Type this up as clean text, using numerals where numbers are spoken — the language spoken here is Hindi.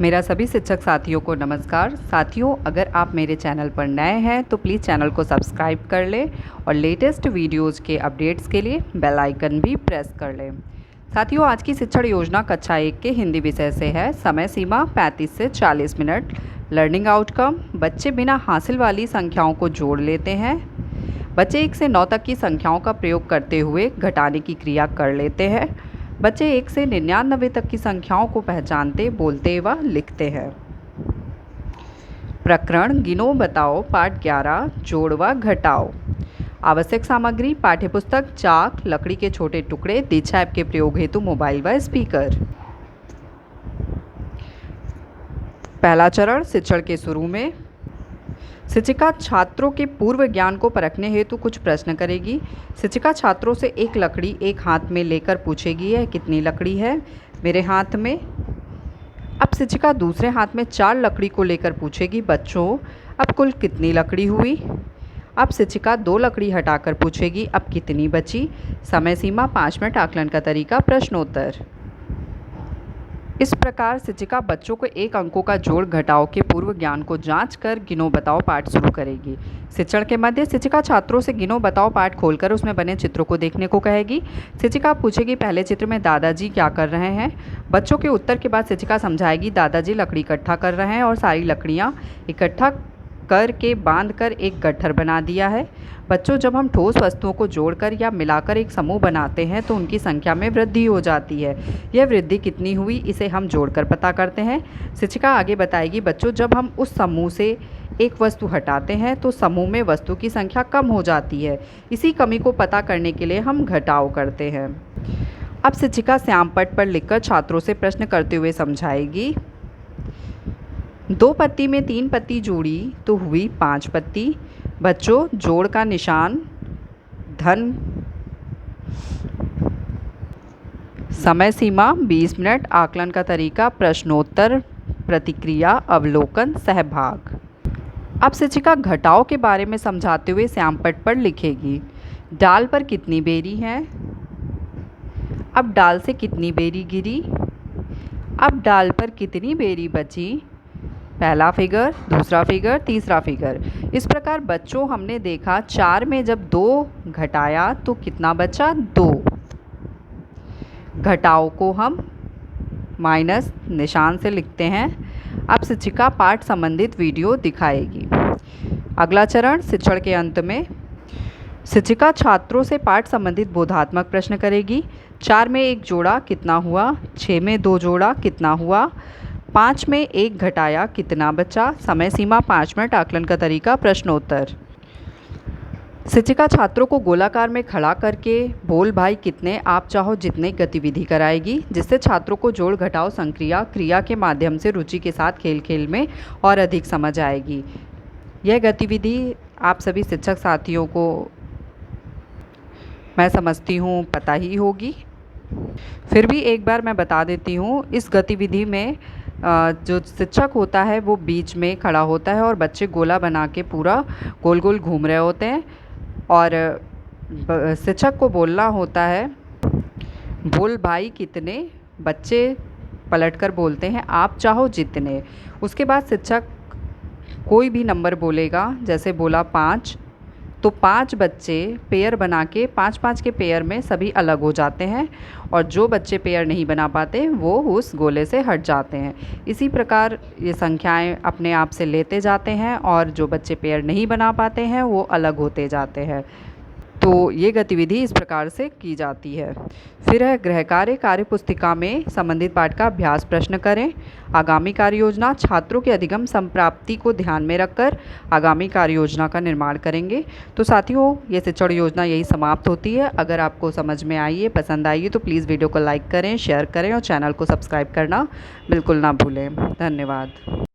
मेरा सभी शिक्षक साथियों को नमस्कार। साथियों, अगर आप मेरे चैनल पर नए हैं तो प्लीज़ चैनल को सब्सक्राइब कर लें और लेटेस्ट वीडियोज़ के अपडेट्स के लिए बेल आइकन भी प्रेस कर लें। साथियों, आज की शिक्षण योजना कक्षा 1 के हिंदी विषय से है। समय सीमा 35 से 40 मिनट। लर्निंग आउटकम, बच्चे बिना हासिल वाली संख्याओं को जोड़ लेते हैं। बच्चे 1 से 9 तक की संख्याओं का प्रयोग करते हुए घटाने की क्रिया कर लेते हैं। बच्चे 1 से 99 तक की संख्याओं को पहचानते, बोलते व लिखते हैं। प्रकरण गिनो बताओ पाठ 11 जोड़ व घटाओ। आवश्यक सामग्री पाठ्यपुस्तक, चाक, लकड़ी के छोटे टुकड़े, दीक्षा ऐप के प्रयोग हेतु मोबाइल व स्पीकर। पहला चरण शिक्षण के शुरू में शिक्षिका छात्रों के पूर्व ज्ञान को परखने हेतु कुछ प्रश्न करेगी। शिक्षिका छात्रों से एक लकड़ी एक हाथ में लेकर पूछेगी, यह कितनी लकड़ी है? मेरे हाथ में। अब शिक्षिका दूसरे हाथ में 4 लकड़ी को लेकर पूछेगी, बच्चों अब कुल कितनी लकड़ी हुई? अब शिक्षिका 2 लकड़ी हटाकर पूछेगी, अब कितनी बची? समय सीमा 5 मिनट। आकलन का तरीका प्रश्नोत्तर। इस प्रकार शिक्षिका बच्चों को 1 अंकों का जोड़ घटाव के पूर्व ज्ञान को जांच कर गिनो बताओ पाठ शुरू करेगी। शिक्षण के मध्य शिक्षिका छात्रों से गिनो बताओ पाठ खोलकर उसमें बने चित्रों को देखने को कहेगी। शिक्षिका पूछेगी, पहले चित्र में दादाजी क्या कर रहे हैं? बच्चों के उत्तर के बाद शिक्षिका समझाएगी, दादाजी लकड़ी इकट्ठा कर रहे हैं और सारी लकड़ियाँ इकट्ठा करके बांध कर एक गट्ठर बना दिया है। बच्चों, जब हम ठोस वस्तुओं को जोड़कर या मिलाकर एक समूह बनाते हैं तो उनकी संख्या में वृद्धि हो जाती है। यह वृद्धि कितनी हुई, इसे हम जोड़कर पता करते हैं। शिक्षिका आगे बताएगी, बच्चों जब हम उस समूह से एक वस्तु हटाते हैं तो समूह में वस्तु की संख्या कम हो जाती है। इसी कमी को पता करने के लिए हम घटाव करते हैं। अब शिक्षिका श्यामपट्ट पर लिखकर छात्रों से प्रश्न करते हुए समझाएगी। 2 पत्ती में 3 पत्ती जोड़ी तो हुई 5 पत्ती। बच्चों, जोड़ का निशान धन। समय सीमा 20 मिनट। आकलन का तरीका प्रश्नोत्तर, प्रतिक्रिया, अवलोकन, सहभाग। अब शिक्षिका घटाव के बारे में समझाते हुए श्यामपट्ट पर लिखेगी, डाल पर कितनी बेरी हैं? अब डाल से कितनी बेरी गिरी? अब डाल पर कितनी बेरी बची? पहला फिगर, दूसरा फिगर, तीसरा फिगर। इस प्रकार बच्चों हमने देखा 4 में जब 2 घटाया तो कितना बचा? 2। घटाव को हम माइनस निशान से लिखते हैं। अब शिक्षिका पाठ संबंधित वीडियो दिखाएगी। अगला चरण शिक्षण के अंत में शिक्षिका छात्रों से पाठ संबंधित बोधात्मक प्रश्न करेगी। 4 में 1 जोड़ा कितना हुआ? 6 में 2 जोड़ा कितना हुआ? 5 में 1 घटाया कितना बचा? समय सीमा 5 मिनट। आकलन का तरीका प्रश्नोत्तर। शिक्षिका छात्रों को गोलाकार में खड़ा करके बोल भाई कितने आप चाहो जितने गतिविधि कराएगी, जिससे छात्रों को जोड़ घटाव संक्रिया क्रिया के माध्यम से रुचि के साथ खेल खेल में और अधिक समझ आएगी। यह गतिविधि आप सभी शिक्षक साथियों को मैं समझती हूँ पता ही होगी। फिर भी एक बार मैं बता देती हूँ, इस गतिविधि में जो शिक्षक होता है वो बीच में खड़ा होता है और बच्चे गोला बना के पूरा गोल गोल घूम रहे होते हैं और शिक्षक को बोलना होता है, बोल भाई कितने? बच्चे पलटकर बोलते हैं, आप चाहो जितने। उसके बाद शिक्षक कोई भी नंबर बोलेगा, जैसे बोला 5, तो 5 बच्चे पेयर बना के 5-5 के पेयर में सभी अलग हो जाते हैं और जो बच्चे पेयर नहीं बना पाते वो उस गोले से हट जाते हैं। इसी प्रकार ये संख्याएं अपने आप से लेते जाते हैं और जो बच्चे पेयर नहीं बना पाते हैं वो अलग होते जाते हैं। तो ये गतिविधि इस प्रकार से की जाती है। फिर है गृह कार्य। कार्यपुस्तिका में संबंधित पाठ का अभ्यास प्रश्न करें। आगामी कार्य योजना, छात्रों के अधिगम संप्राप्ति को ध्यान में रखकर आगामी कार्य योजना का निर्माण करेंगे। तो साथियों, ये शिक्षण योजना यही समाप्त होती है। अगर आपको समझ में आई है, पसंद आई है तो प्लीज़ वीडियो को लाइक करें, शेयर करें और चैनल को सब्सक्राइब करना बिल्कुल ना भूलें। धन्यवाद।